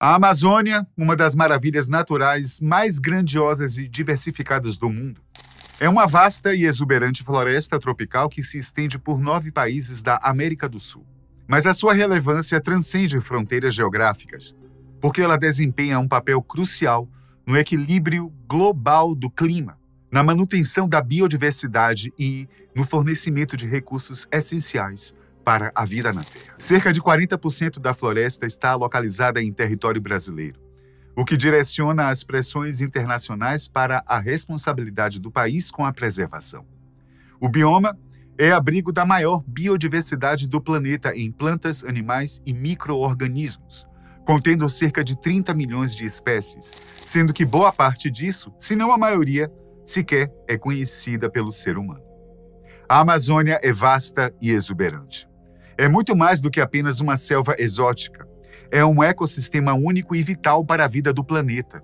A Amazônia, uma das maravilhas naturais mais grandiosas e diversificadas do mundo, é uma vasta e exuberante floresta tropical que se estende por 9 países da América do Sul. Mas a sua relevância transcende fronteiras geográficas, porque ela desempenha um papel crucial no equilíbrio global do clima, na manutenção da biodiversidade e no fornecimento de recursos essenciais para a vida na Terra. Cerca de 40% da floresta está localizada em território brasileiro, o que direciona as pressões internacionais para a responsabilidade do país com a preservação. O bioma é abrigo da maior biodiversidade do planeta em plantas, animais e micro-organismos, contendo cerca de 30 milhões de espécies, sendo que boa parte disso, se não a maioria, sequer é conhecida pelo ser humano. A Amazônia é vasta e exuberante. É muito mais do que apenas uma selva exótica. É um ecossistema único e vital para a vida do planeta.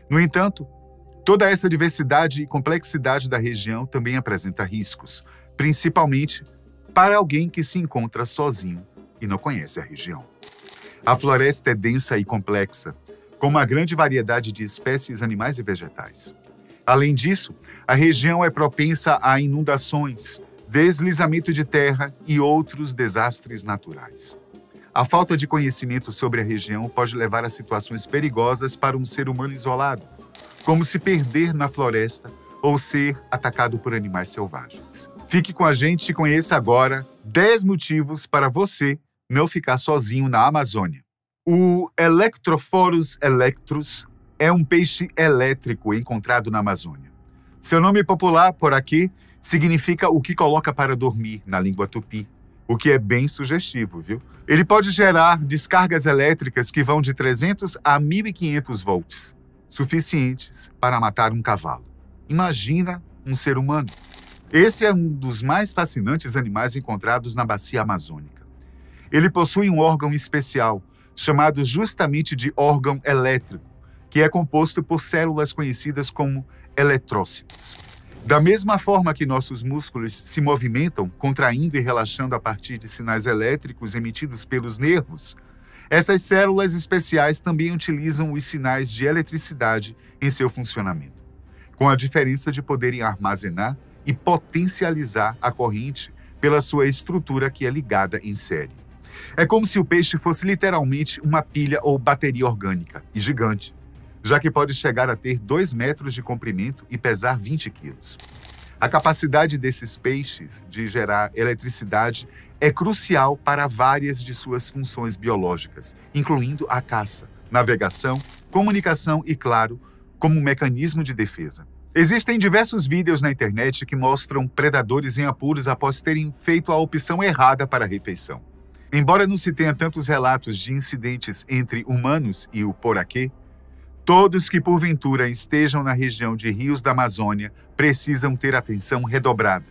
No entanto, toda essa diversidade e complexidade da região também apresenta riscos, principalmente para alguém que se encontra sozinho e não conhece a região. A floresta é densa e complexa, com uma grande variedade de espécies animais e vegetais. Além disso, a região é propensa a inundações, deslizamento de terra e outros desastres naturais. A falta de conhecimento sobre a região pode levar a situações perigosas para um ser humano isolado, como se perder na floresta ou ser atacado por animais selvagens. Fique com a gente e conheça agora 10 motivos para você não ficar sozinho na Amazônia. O Electrophorus electrus é um peixe elétrico encontrado na Amazônia. Seu nome popular, por aqui, significa o que coloca para dormir, na língua tupi, o que é bem sugestivo, viu? Ele pode gerar descargas elétricas que vão de 300 a 1.500 volts, suficientes para matar um cavalo. Imagina um ser humano. Esse é um dos mais fascinantes animais encontrados na bacia amazônica. Ele possui um órgão especial, chamado justamente de órgão elétrico, que é composto por células conhecidas como eletrócitos. Da mesma forma que nossos músculos se movimentam, contraindo e relaxando a partir de sinais elétricos emitidos pelos nervos, essas células especiais também utilizam os sinais de eletricidade em seu funcionamento, com a diferença de poderem armazenar e potencializar a corrente pela sua estrutura que é ligada em série. É como se o peixe fosse literalmente uma pilha ou bateria orgânica e gigante, já que pode chegar a ter 2 metros de comprimento e pesar 20 quilos. A capacidade desses peixes de gerar eletricidade é crucial para várias de suas funções biológicas, incluindo a caça, navegação, comunicação e, claro, como um mecanismo de defesa. Existem diversos vídeos na internet que mostram predadores em apuros após terem feito a opção errada para a refeição. Embora não se tenha tantos relatos de incidentes entre humanos e o poraquê, todos que porventura estejam na região de rios da Amazônia precisam ter atenção redobrada.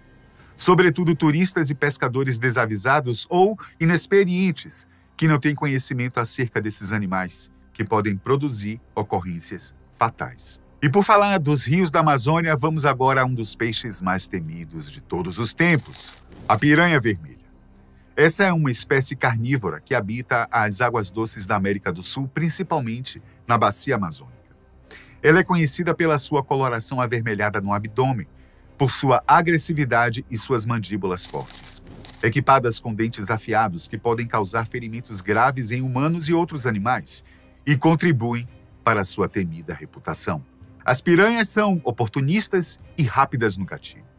Sobretudo turistas e pescadores desavisados ou inexperientes que não têm conhecimento acerca desses animais, que podem produzir ocorrências fatais. E por falar dos rios da Amazônia, vamos agora a um dos peixes mais temidos de todos os tempos, a piranha vermelha. Essa é uma espécie carnívora que habita as águas doces da América do Sul, principalmente na bacia amazônica. Ela é conhecida pela sua coloração avermelhada no abdômen, por sua agressividade e suas mandíbulas fortes, equipadas com dentes afiados que podem causar ferimentos graves em humanos e outros animais e contribuem para sua temida reputação. As piranhas são oportunistas e rápidas no gatilho.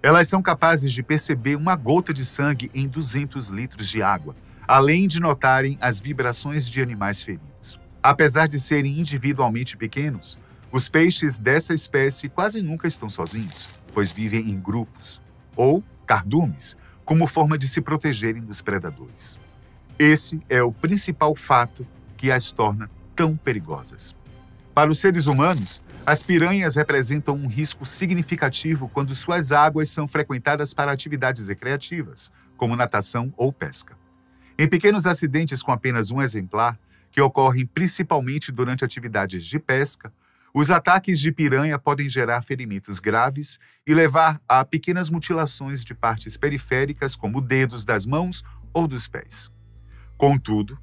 Elas são capazes de perceber uma gota de sangue em 200 litros de água, além de notarem as vibrações de animais feridos. Apesar de serem individualmente pequenos, os peixes dessa espécie quase nunca estão sozinhos, pois vivem em grupos, ou cardumes, como forma de se protegerem dos predadores. Esse é o principal fato que as torna tão perigosas. Para os seres humanos, as piranhas representam um risco significativo quando suas águas são frequentadas para atividades recreativas, como natação ou pesca. Em pequenos acidentes com apenas um exemplar, que ocorrem principalmente durante atividades de pesca, os ataques de piranha podem gerar ferimentos graves e levar a pequenas mutilações de partes periféricas, como dedos das mãos ou dos pés. Contudo,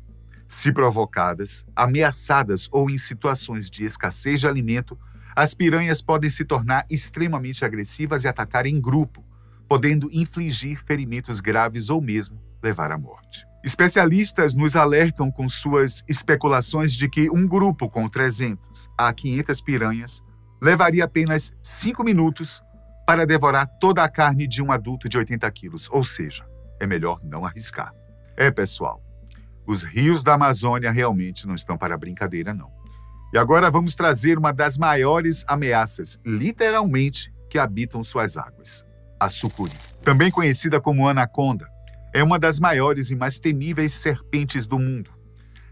Se provocadas, ameaçadas ou em situações de escassez de alimento, as piranhas podem se tornar extremamente agressivas e atacar em grupo, podendo infligir ferimentos graves ou mesmo levar à morte. Especialistas nos alertam com suas especulações de que um grupo com 300 a 500 piranhas levaria apenas 5 minutos para devorar toda a carne de um adulto de 80 quilos, ou seja, é melhor não arriscar. Pessoal, os rios da Amazônia realmente não estão para brincadeira, não. E agora vamos trazer uma das maiores ameaças, literalmente, que habitam suas águas: a sucuri. Também conhecida como anaconda, é uma das maiores e mais temíveis serpentes do mundo.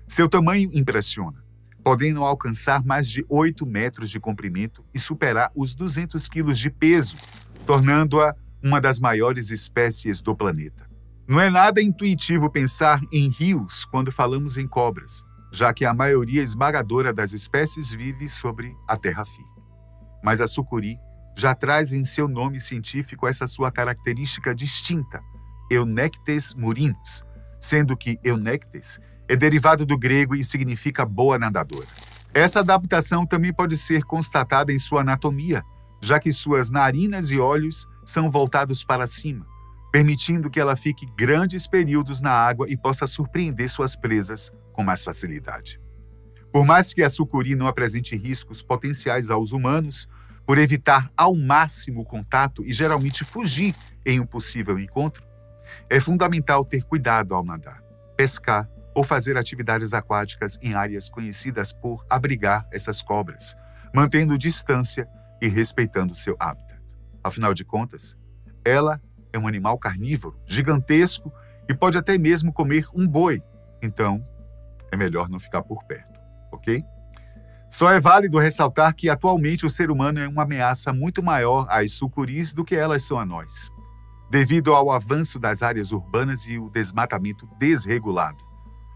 Seu tamanho impressiona, podendo alcançar mais de 8 metros de comprimento e superar os 200 quilos de peso, tornando-a uma das maiores espécies do planeta. Não é nada intuitivo pensar em rios quando falamos em cobras, já que a maioria esmagadora das espécies vive sobre a terra firme. Mas a sucuri já traz em seu nome científico essa sua característica distinta, Eunectes murinus, sendo que Eunectes é derivado do grego e significa boa nadadora. Essa adaptação também pode ser constatada em sua anatomia, já que suas narinas e olhos são voltados para cima, permitindo que ela fique grandes períodos na água e possa surpreender suas presas com mais facilidade. Por mais que a sucuri não apresente riscos potenciais aos humanos, por evitar ao máximo o contato e geralmente fugir em um possível encontro, é fundamental ter cuidado ao nadar, pescar ou fazer atividades aquáticas em áreas conhecidas por abrigar essas cobras, mantendo distância e respeitando seu hábitat. Afinal de contas, ela é um animal carnívoro, gigantesco e pode até mesmo comer um boi. Então, é melhor não ficar por perto, ok? Só é válido ressaltar que atualmente o ser humano é uma ameaça muito maior às sucuris do que elas são a nós, devido ao avanço das áreas urbanas e o desmatamento desregulado.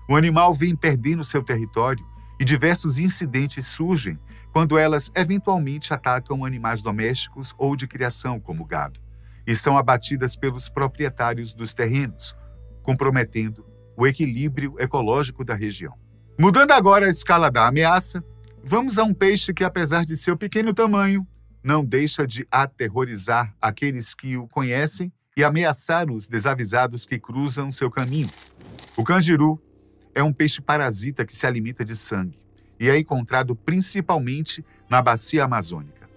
O animal vem perdendo seu território e diversos incidentes surgem quando elas eventualmente atacam animais domésticos ou de criação, como gado, e são abatidas pelos proprietários dos terrenos, comprometendo o equilíbrio ecológico da região. Mudando agora a escala da ameaça, vamos a um peixe que, apesar de seu pequeno tamanho, não deixa de aterrorizar aqueles que o conhecem e ameaçar os desavisados que cruzam seu caminho. O canjiru é um peixe parasita que se alimenta de sangue e é encontrado principalmente na bacia amazônica.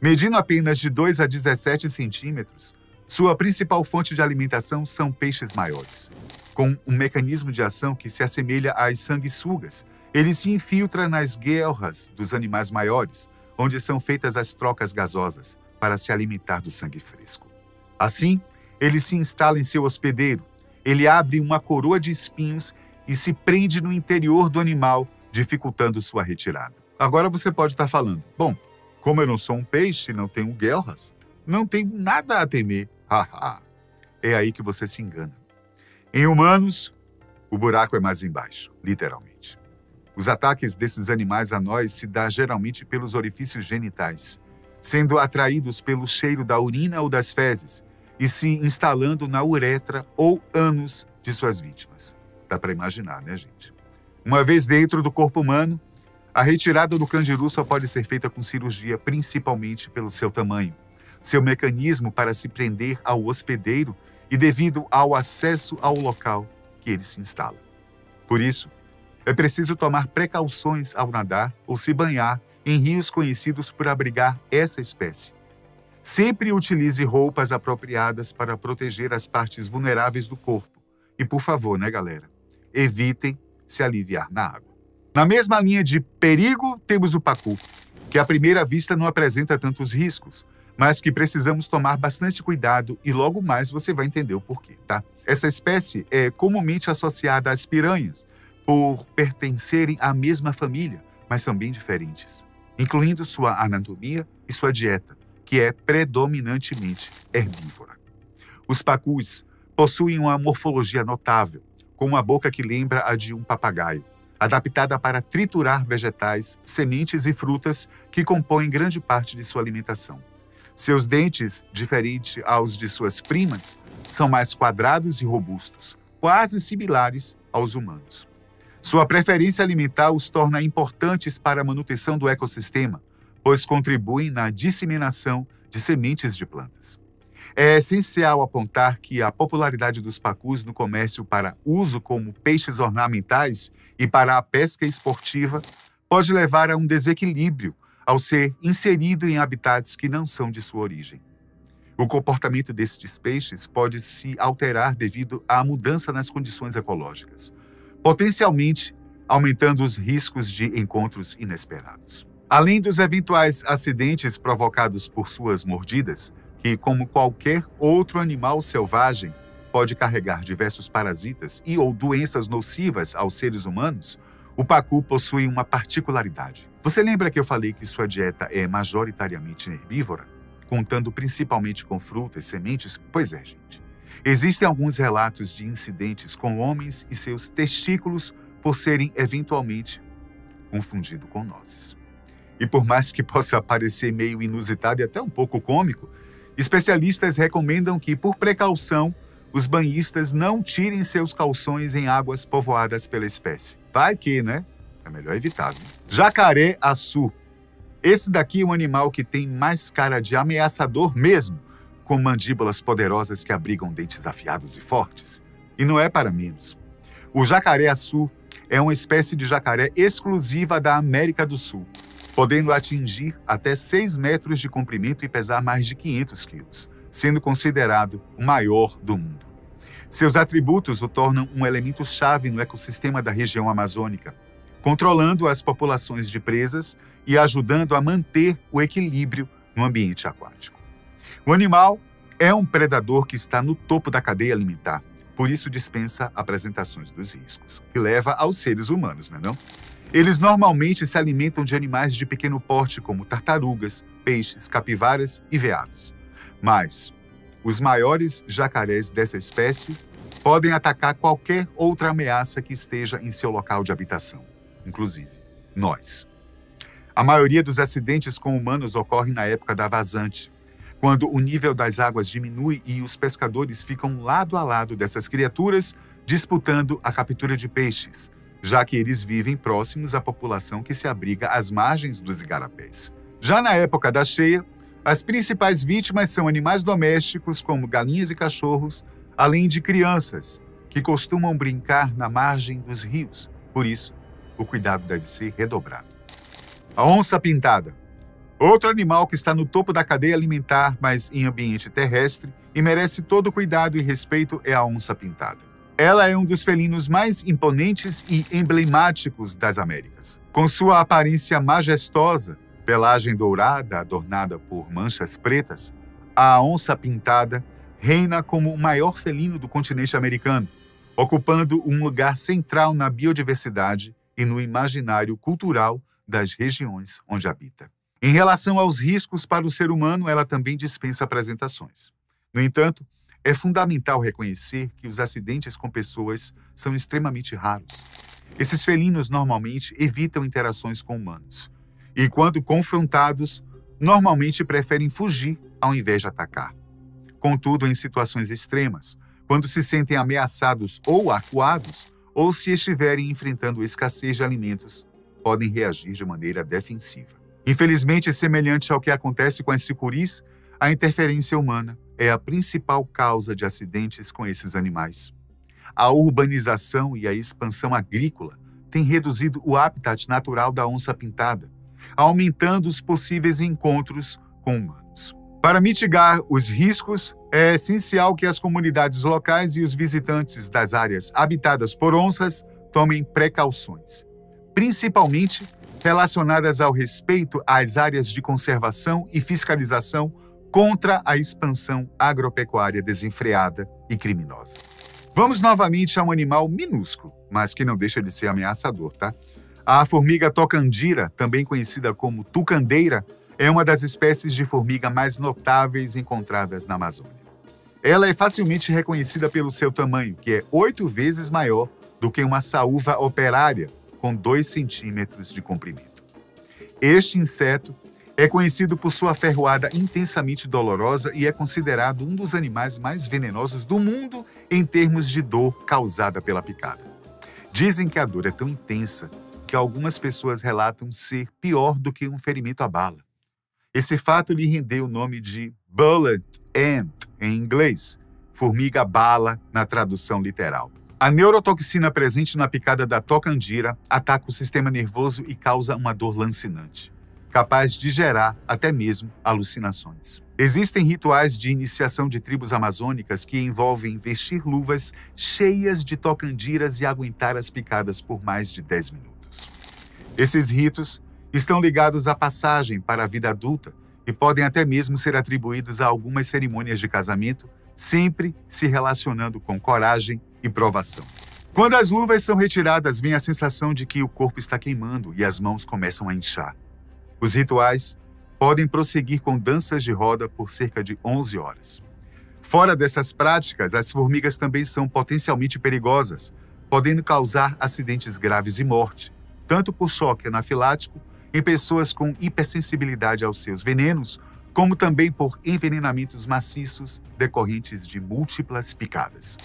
Medindo apenas de 2 a 17 centímetros, sua principal fonte de alimentação são peixes maiores. Com um mecanismo de ação que se assemelha às sanguessugas, ele se infiltra nas guelras dos animais maiores, onde são feitas as trocas gasosas para se alimentar do sangue fresco. Assim, ele se instala em seu hospedeiro, ele abre uma coroa de espinhos e se prende no interior do animal, dificultando sua retirada. Agora você pode estar falando, bom, como eu não sou um peixe, não tenho guelras, não tenho nada a temer. É aí que você se engana. Em humanos, o buraco é mais embaixo, literalmente. Os ataques desses animais a nós se dão geralmente pelos orifícios genitais, sendo atraídos pelo cheiro da urina ou das fezes e se instalando na uretra ou ânus de suas vítimas. Dá para imaginar, né, gente? Uma vez dentro do corpo humano, a retirada do canjiru só pode ser feita com cirurgia, principalmente pelo seu tamanho, seu mecanismo para se prender ao hospedeiro e devido ao acesso ao local que ele se instala. Por isso, é preciso tomar precauções ao nadar ou se banhar em rios conhecidos por abrigar essa espécie. Sempre utilize roupas apropriadas para proteger as partes vulneráveis do corpo. E, por favor, né, galera? Evitem se aliviar na água. Na mesma linha de perigo, temos o pacu, que à primeira vista não apresenta tantos riscos, mas que precisamos tomar bastante cuidado e logo mais você vai entender o porquê, tá? Essa espécie é comumente associada às piranhas, por pertencerem à mesma família, mas são bem diferentes, incluindo sua anatomia e sua dieta, que é predominantemente herbívora. Os pacus possuem uma morfologia notável, com uma boca que lembra a de um papagaio, adaptada para triturar vegetais, sementes e frutas que compõem grande parte de sua alimentação. Seus dentes, diferente aos de suas primas, são mais quadrados e robustos, quase similares aos humanos. Sua preferência alimentar os torna importantes para a manutenção do ecossistema, pois contribuem na disseminação de sementes de plantas. É essencial apontar que a popularidade dos pacus no comércio para uso como peixes ornamentais e para a pesca esportiva pode levar a um desequilíbrio ao ser inserido em habitats que não são de sua origem. O comportamento destes peixes pode se alterar devido à mudança nas condições ecológicas, potencialmente aumentando os riscos de encontros inesperados. Além dos eventuais acidentes provocados por suas mordidas, que, como qualquer outro animal selvagem, pode carregar diversos parasitas e ou doenças nocivas aos seres humanos, o pacu possui uma particularidade. Você lembra que eu falei que sua dieta é majoritariamente herbívora, contando principalmente com frutas, sementes? Pois é, gente. Existem alguns relatos de incidentes com homens e seus testículos por serem eventualmente confundidos com nozes. E por mais que possa parecer meio inusitado e até um pouco cômico, especialistas recomendam que, por precaução, os banhistas não tirem seus calções em águas povoadas pela espécie. Vai que, né? É melhor evitar, né? Jacaré-açu. Esse daqui é um animal que tem mais cara de ameaçador mesmo, com mandíbulas poderosas que abrigam dentes afiados e fortes. E não é para menos. O jacaré-açu é uma espécie de jacaré exclusiva da América do Sul, podendo atingir até 6 metros de comprimento e pesar mais de 500 quilos, sendo considerado o maior do mundo. Seus atributos o tornam um elemento-chave no ecossistema da região amazônica, controlando as populações de presas e ajudando a manter o equilíbrio no ambiente aquático. O animal é um predador que está no topo da cadeia alimentar, por isso dispensa apresentações dos riscos, que leva aos seres humanos, não? Eles normalmente se alimentam de animais de pequeno porte, como tartarugas, peixes, capivaras e veados. Mas os maiores jacarés dessa espécie podem atacar qualquer outra ameaça que esteja em seu local de habitação, inclusive nós. A maioria dos acidentes com humanos ocorrem na época da vazante, quando o nível das águas diminui e os pescadores ficam lado a lado dessas criaturas disputando a captura de peixes, já que eles vivem próximos à população que se abriga às margens dos igarapés. Já na época da cheia, as principais vítimas são animais domésticos, como galinhas e cachorros, além de crianças, que costumam brincar na margem dos rios. Por isso, o cuidado deve ser redobrado. A onça-pintada. Outro animal que está no topo da cadeia alimentar, mas em ambiente terrestre, e merece todo o cuidado e respeito, é a onça-pintada. Ela é um dos felinos mais imponentes e emblemáticos das Américas. Com sua aparência majestosa, pelagem dourada adornada por manchas pretas, a onça-pintada reina como o maior felino do continente americano, ocupando um lugar central na biodiversidade e no imaginário cultural das regiões onde habita. Em relação aos riscos para o ser humano, ela também dispensa apresentações. No entanto, é fundamental reconhecer que os acidentes com pessoas são extremamente raros. Esses felinos normalmente evitam interações com humanos e, quando confrontados, normalmente preferem fugir ao invés de atacar. Contudo, em situações extremas, quando se sentem ameaçados ou acuados, ou se estiverem enfrentando escassez de alimentos, podem reagir de maneira defensiva. Infelizmente, semelhante ao que acontece com as sucuris, a interferência humana é a principal causa de acidentes com esses animais. A urbanização e a expansão agrícola têm reduzido o habitat natural da onça-pintada, aumentando os possíveis encontros com humanos. Para mitigar os riscos, é essencial que as comunidades locais e os visitantes das áreas habitadas por onças tomem precauções, principalmente relacionadas ao respeito às áreas de conservação e fiscalização contra a expansão agropecuária desenfreada e criminosa. Vamos novamente a um animal minúsculo, mas que não deixa de ser ameaçador, tá? A formiga tocandira, também conhecida como tucandeira, é uma das espécies de formiga mais notáveis encontradas na Amazônia. Ela é facilmente reconhecida pelo seu tamanho, que é 8 vezes maior do que uma saúva operária, com 2 centímetros de comprimento. Este inseto é conhecido por sua ferroada intensamente dolorosa e é considerado um dos animais mais venenosos do mundo em termos de dor causada pela picada. Dizem que a dor é tão intensa que algumas pessoas relatam ser pior do que um ferimento à bala. Esse fato lhe rendeu o nome de bullet ant, em inglês, formiga-bala na tradução literal. A neurotoxina presente na picada da tocandira ataca o sistema nervoso e causa uma dor lancinante, capaz de gerar até mesmo alucinações. Existem rituais de iniciação de tribos amazônicas que envolvem vestir luvas cheias de tocandiras e aguentar as picadas por mais de 10 minutos. Esses ritos estão ligados à passagem para a vida adulta e podem até mesmo ser atribuídos a algumas cerimônias de casamento, sempre se relacionando com coragem e provação. Quando as luvas são retiradas, vem a sensação de que o corpo está queimando e as mãos começam a inchar. Os rituais podem prosseguir com danças de roda por cerca de 11 horas. Fora dessas práticas, as formigas também são potencialmente perigosas, podendo causar acidentes graves e morte, tanto por choque anafilático em pessoas com hipersensibilidade aos seus venenos, como também por envenenamentos maciços decorrentes de múltiplas picadas.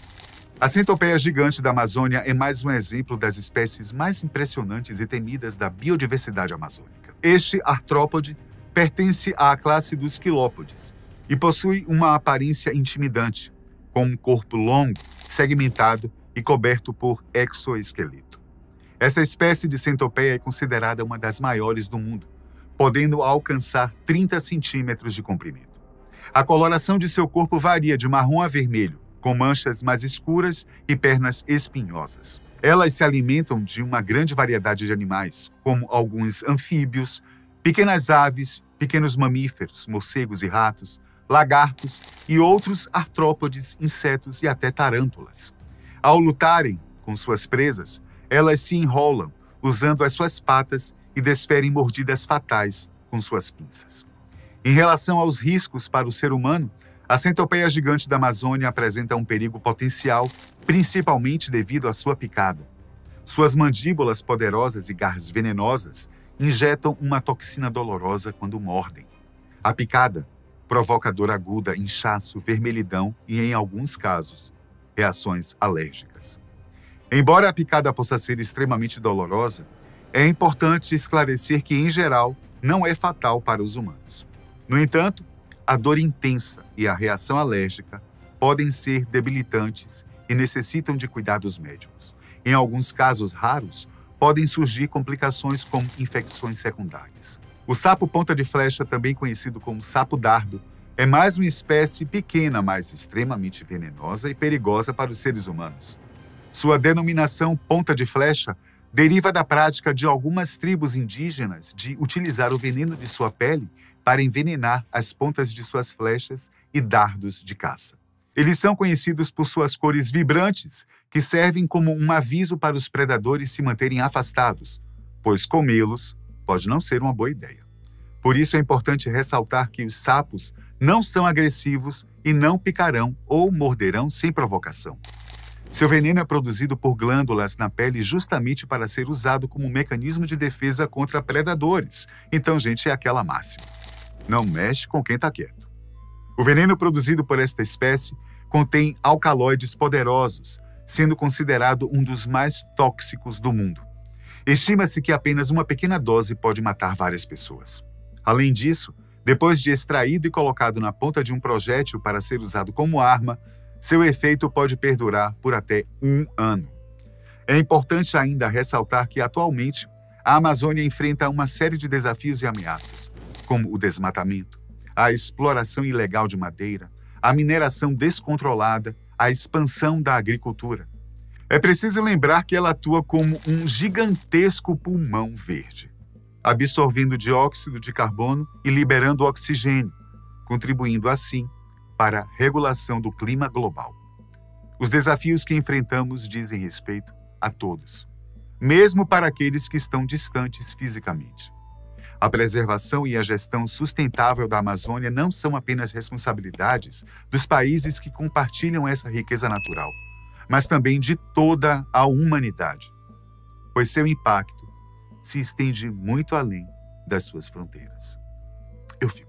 A centopeia gigante da Amazônia é mais um exemplo das espécies mais impressionantes e temidas da biodiversidade amazônica. Este artrópode pertence à classe dos quilópodes e possui uma aparência intimidante, com um corpo longo, segmentado e coberto por exoesqueleto. Essa espécie de centopeia é considerada uma das maiores do mundo, podendo alcançar 30 centímetros de comprimento. A coloração de seu corpo varia de marrom a vermelho, com manchas mais escuras e pernas espinhosas. Elas se alimentam de uma grande variedade de animais, como alguns anfíbios, pequenas aves, pequenos mamíferos, morcegos e ratos, lagartos e outros artrópodes, insetos e até tarântulas. Ao lutarem com suas presas, elas se enrolam, usando as suas patas e desferem mordidas fatais com suas pinças. Em relação aos riscos para o ser humano, a centopeia gigante da Amazônia apresenta um perigo potencial, principalmente devido à sua picada. Suas mandíbulas poderosas e garras venenosas injetam uma toxina dolorosa quando mordem. A picada provoca dor aguda, inchaço, vermelhidão e, em alguns casos, reações alérgicas. Embora a picada possa ser extremamente dolorosa, é importante esclarecer que, em geral, não é fatal para os humanos. No entanto, a dor intensa e a reação alérgica podem ser debilitantes e necessitam de cuidados médicos. Em alguns casos raros, podem surgir complicações como infecções secundárias. O sapo ponta de flecha, também conhecido como sapo dardo, é mais uma espécie pequena, mas extremamente venenosa e perigosa para os seres humanos. Sua denominação ponta de flecha deriva da prática de algumas tribos indígenas de utilizar o veneno de sua pele para envenenar as pontas de suas flechas e dardos de caça. Eles são conhecidos por suas cores vibrantes, que servem como um aviso para os predadores se manterem afastados, pois comê-los pode não ser uma boa ideia. Por isso é importante ressaltar que os sapos não são agressivos e não picarão ou morderão sem provocação. Seu veneno é produzido por glândulas na pele justamente para ser usado como um mecanismo de defesa contra predadores. Então, gente, é aquela máxima: não mexe com quem está quieto. O veneno produzido por esta espécie contém alcaloides poderosos, sendo considerado um dos mais tóxicos do mundo. Estima-se que apenas uma pequena dose pode matar várias pessoas. Além disso, depois de extraído e colocado na ponta de um projétil para ser usado como arma, seu efeito pode perdurar por até 1 ano. É importante ainda ressaltar que, atualmente, a Amazônia enfrenta uma série de desafios e ameaças, como o desmatamento, a exploração ilegal de madeira, a mineração descontrolada, a expansão da agricultura. É preciso lembrar que ela atua como um gigantesco pulmão verde, absorvendo dióxido de carbono e liberando oxigênio, contribuindo assim para a regulação do clima global. Os desafios que enfrentamos dizem respeito a todos, mesmo para aqueles que estão distantes fisicamente. A preservação e a gestão sustentável da Amazônia não são apenas responsabilidades dos países que compartilham essa riqueza natural, mas também de toda a humanidade, pois seu impacto se estende muito além das suas fronteiras. Eu fico